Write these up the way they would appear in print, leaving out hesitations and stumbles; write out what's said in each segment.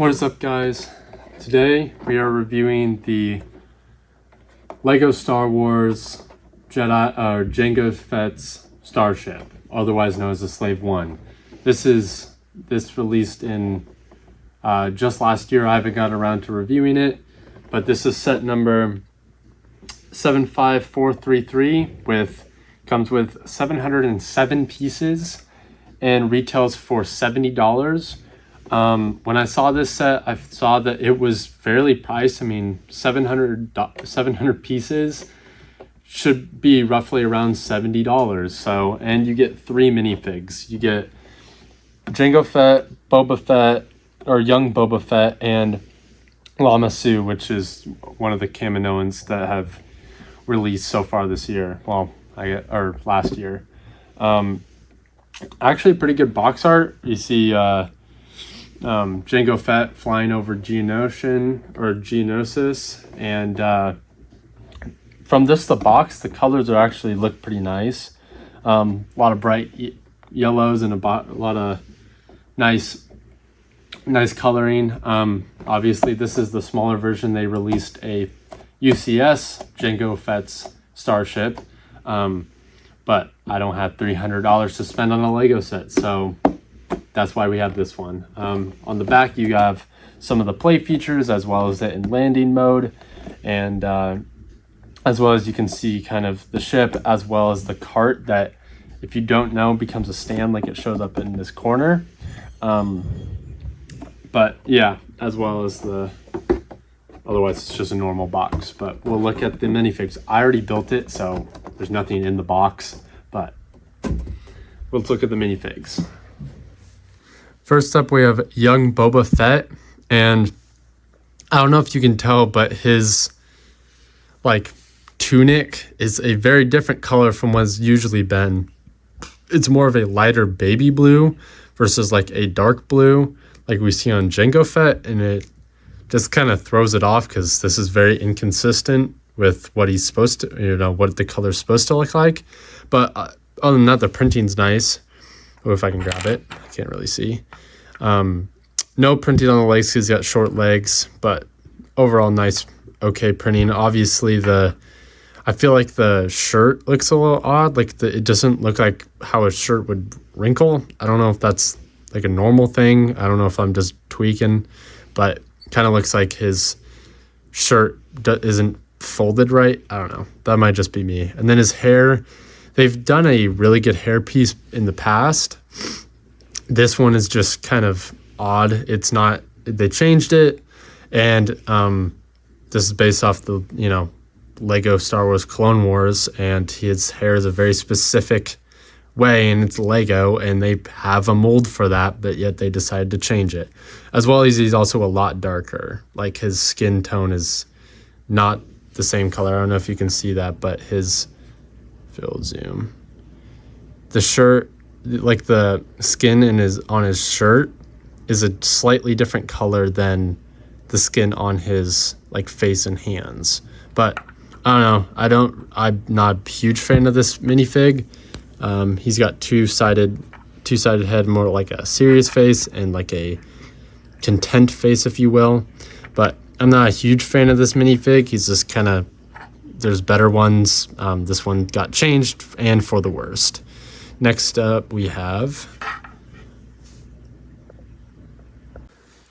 What is up, guys? Today we are reviewing the Lego Star Wars Jedi Jango Fett's Starship, otherwise known as the Slave One. This released in just last year. I haven't gotten around to reviewing it, but this is set number 75433 comes with 707 pieces and retails for $70. When I saw this set, I saw that it was fairly priced. I mean, 700 pieces should be roughly around $70. So, and you get 3 minifigs. You get Jango Fett, Boba Fett, or young Boba Fett, and Lama Su, which is one of the Kaminoans that have released so far this year. Well, or last year. Actually, pretty good box art. You see Jango Fett flying over Geonosis, and from the box, the colors actually look pretty nice. A lot of bright yellows and a lot of nice coloring. Obviously, this is the smaller version. They released a UCS Jango Fett's Starship, but I don't have $300 to spend on a Lego set, so that's why we have this one. On the back, you have some of the play features, as well as it in landing mode, and as well as you can see kind of the ship, as well as the cart that, if you don't know, becomes a stand, like it shows up in this corner. But yeah, as well as otherwise it's just a normal box. But we'll look at the minifigs. I already built it, so there's nothing in the box, but let's look at the minifigs. First up, we have young Boba Fett, and I don't know if you can tell, but his tunic is a very different color from what's usually been. It's more of a lighter baby blue versus a dark blue like we see on Jango Fett, and it just kind of throws it off because this is very inconsistent with what he's supposed to, what the color's supposed to look like. But other than that, the printing's nice. Oh, if I can grab it, I can't really see. No printing on the legs because he's got short legs, but overall nice, okay printing. Obviously, I feel like the shirt looks a little odd. It doesn't look like how a shirt would wrinkle. I don't know if that's a normal thing. I don't know if I'm just tweaking, but kind of looks like his shirt isn't folded right. I don't know. That might just be me. And then his hair, they've done a really good hair piece in the past. This one is just kind of odd. It's not, they changed it, and this is based off the, Lego Star Wars Clone Wars, and his hair is a very specific way, and it's Lego, and they have a mold for that, but yet they decided to change it. As well as he's also a lot darker. His skin tone is not the same color. I don't know if you can see that, but field zoom. The shirt, the skin on his shirt is a slightly different color than the skin on his face and hands. But I don't know. I'm not a huge fan of this minifig. He's got two-sided head, more like a serious face and a content face, if you will. But I'm not a huge fan of this minifig. He's just kind of, there's better ones. This one got changed, and for the worst. Next up, we have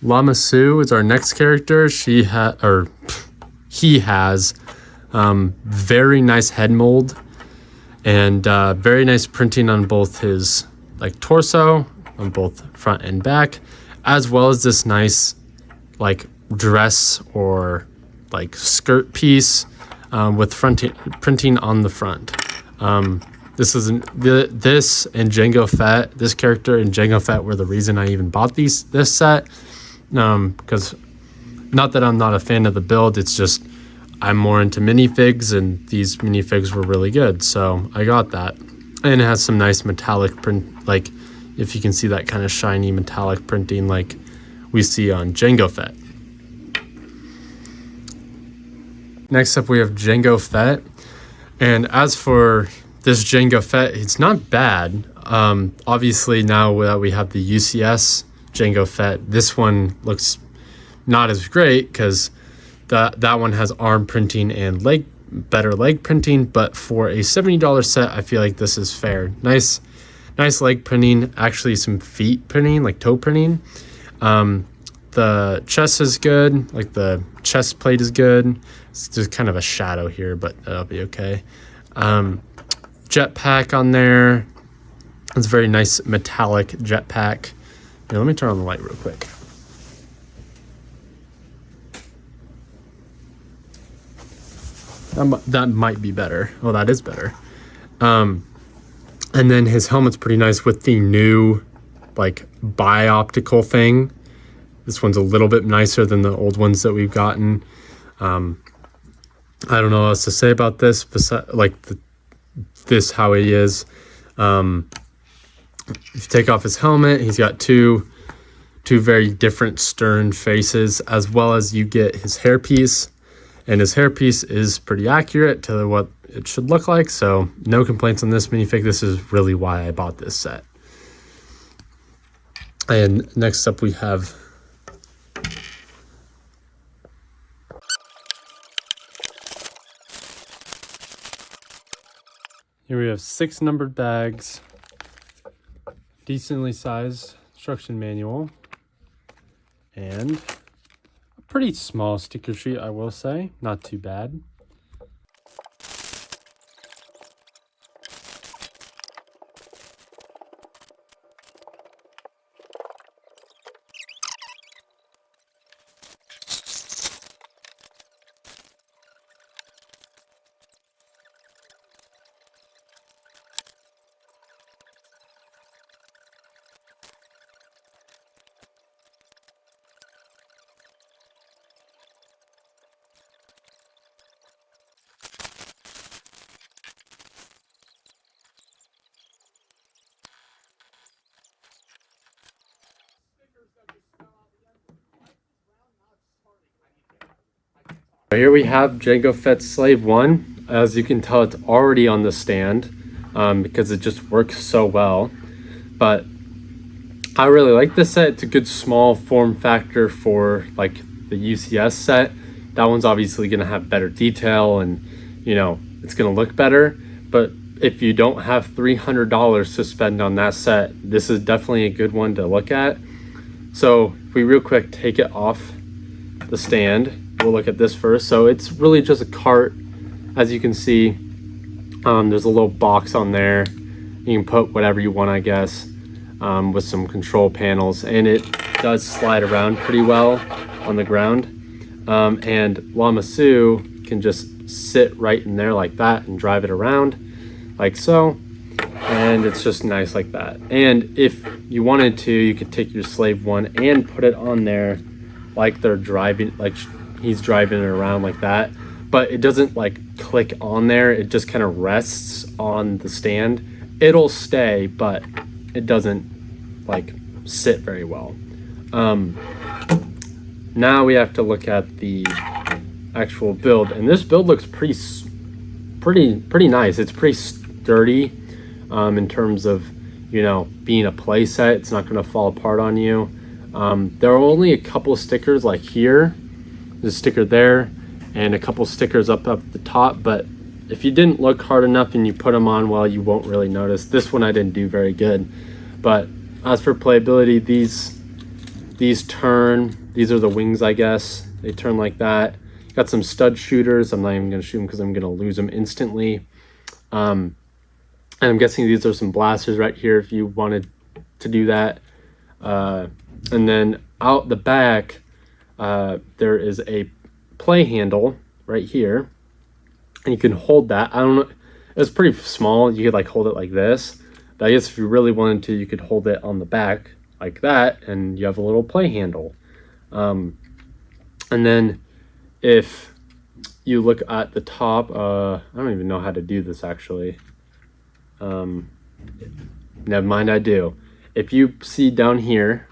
Lama Su is our next character. He has very nice head mold, and very nice printing on both his torso, on both front and back, as well as this nice dress or skirt piece with printing on the front. This and Jango Fett, this character and Jango Fett were the reason I even bought this set. Because not that I'm not a fan of the build, it's just I'm more into minifigs, and these minifigs were really good, so I got that. And it has some nice metallic print, if you can see that kind of shiny metallic printing we see on Jango Fett. Next up, we have Jango Fett, and as for this Jango Fett, it's not bad. Obviously, now that we have the UCS Jango Fett, this one looks not as great because that one has arm printing and better leg printing, but for a $70 set, I feel like this is fair. Nice leg printing, actually some feet printing, like toe printing. The chest is good, like the chest plate is good. It's just kind of a shadow here, but that'll be okay. Jetpack on there. It's a very nice metallic jetpack. Here, let me turn on the light real quick. That might be better. Oh, that is better. And then his helmet's pretty nice with the new like bioptical thing. This one's a little bit nicer than the old ones that we've gotten. I don't know what else to say about this, besides like this how he is. If you take off his helmet, he's got two very different stern faces, as well as you get his hairpiece. And his hairpiece is pretty accurate to what it should look like, so no complaints on this minifig. This is really why I bought this set. And next up we have here we have 6 numbered bags, decently sized instruction manual, and pretty small sticker sheet, I will say. Not too bad. Here we have Jango Fett's Slave 1. As you can tell, it's already on the stand because it just works so well. But I really like this set. It's a good small form factor for like the UCS set. That one's obviously going to have better detail and, you know, it's going to look better. But if you don't have $300 to spend on that set, this is definitely a good one to look at. So if we real quick take it off the stand, we'll look at this first. So it's really just a cart. As you can see, there's a little box on there. You can put whatever you want, I guess, with some control panels, and it does slide around pretty well on the ground. And Lamasu can just sit right in there like that and drive it around like so. And it's just nice like that. And if you wanted to, you could take your Slave 1 and put it on there like they're driving, like he's driving it around like that. But it doesn't like click on there. It just kind of rests on the stand. It'll stay, but it doesn't like sit very well. Now we have to look at the actual build, and this build looks pretty nice. It's pretty sturdy in terms of, you know, being a play set. It's not going to fall apart on you. There are only a couple of stickers like here. There's a sticker there and a couple stickers up the top, but if you didn't look hard enough and you put them on, well, you won't really notice. This one I didn't do very good. But as for playability, these turn. These are the wings, I guess. They turn like that. Got some stud shooters. I'm not even going to shoot them because I'm going to lose them instantly. And I'm guessing these are some blasters right here if you wanted to do that. And then out the back, there is a play handle right here. And you can hold that. I don't know. It's pretty small. You could like hold it like this. But I guess if you really wanted to, you could hold it on the back like that. And you have a little play handle. And then if you look at the top, I don't even know how to do this actually. Never mind, I do. If you see down here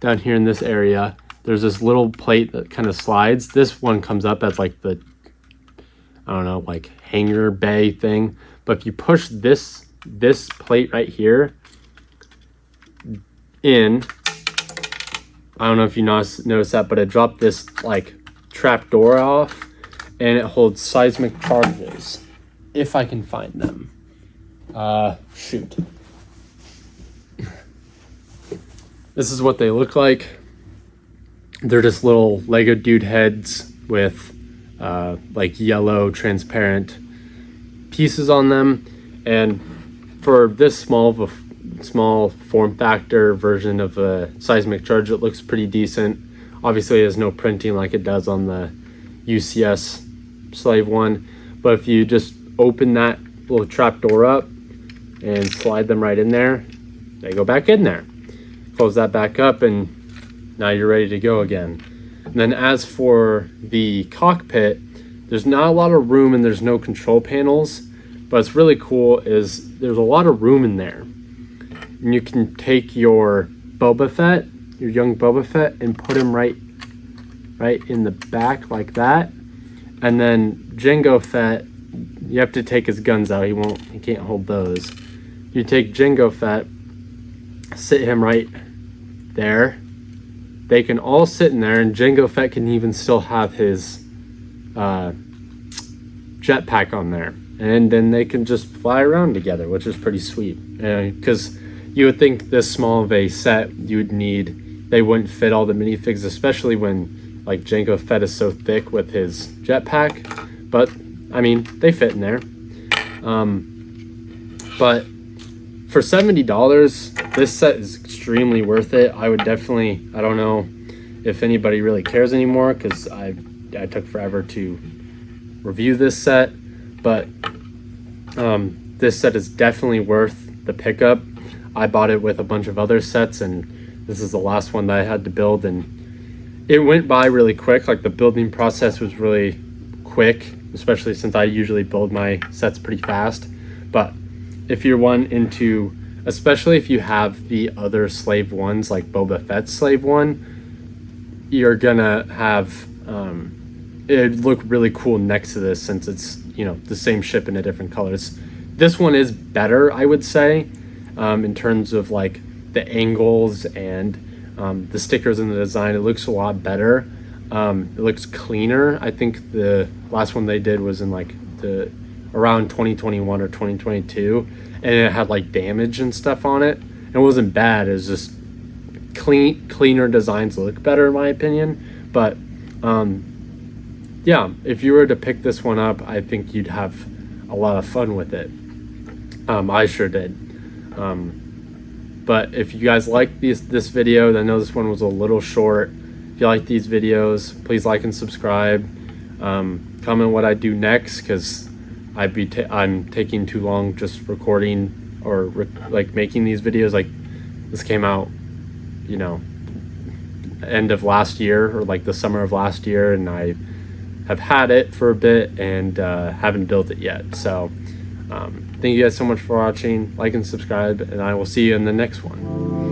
in this area, there's this little plate that kind of slides. This one comes up as like the, I don't know, like hanger bay thing. But if you push this plate right here in, I don't know if you noticed that, but it dropped this like trap door off, and it holds seismic charges if I can find them. Shoot. This is what they look like. They're just little Lego dude heads with like yellow transparent pieces on them, and for this small form factor version of a seismic charge, it looks pretty decent. Obviously it has no printing like it does on the UCS Slave one, but if you just open that little trap door up and slide them right in there, they go back in there. Close that back up, and now you're ready to go again. And then as for the cockpit, there's not a lot of room and there's no control panels, but what's really cool is there's a lot of room in there. And you can take your Boba Fett, your young Boba Fett, and put him right in the back like that. And then Jango Fett, you have to take his guns out. He can't hold those. You take Jango Fett, sit him right there. They can all sit in there, and Jango Fett can even still have his jetpack on there. And then they can just fly around together, which is pretty sweet. Because you would think this small of a set they wouldn't fit all the minifigs, especially when like Jango Fett is so thick with his jetpack. But I mean, they fit in there. But for $70, this set is extremely worth it. I would definitely, I don't know if anybody really cares anymore, because I took forever to review this set, but this set is definitely worth the pickup. I bought it with a bunch of other sets, and this is the last one that I had to build, and it went by really quick. Like, the building process was really quick, especially since I usually build my sets pretty fast. But if you're especially if you have the other slave ones, like Boba Fett's slave one, you're gonna have it'd look really cool next to this, since it's, you know, the same ship in a different colors. This one is better, I would say, in terms of like the angles and the stickers and the design. It looks a lot better. It looks cleaner. I think the last one they did was in like around 2021 or 2022, and it had like damage and stuff on it. It wasn't bad. It was just cleaner designs look better in my opinion. But yeah, if you were to pick this one up, I think you'd have a lot of fun with it. I sure did. But if you guys like this video, I know this one was a little short. If you like these videos, please like and subscribe. Comment what I do next, because I'm taking too long just recording or like making these videos. Like, this came out, you know, end of last year, or like the summer of last year, and I have had it for a bit and haven't built it yet. So thank you guys so much for watching. Like and subscribe, and I will see you in the next one.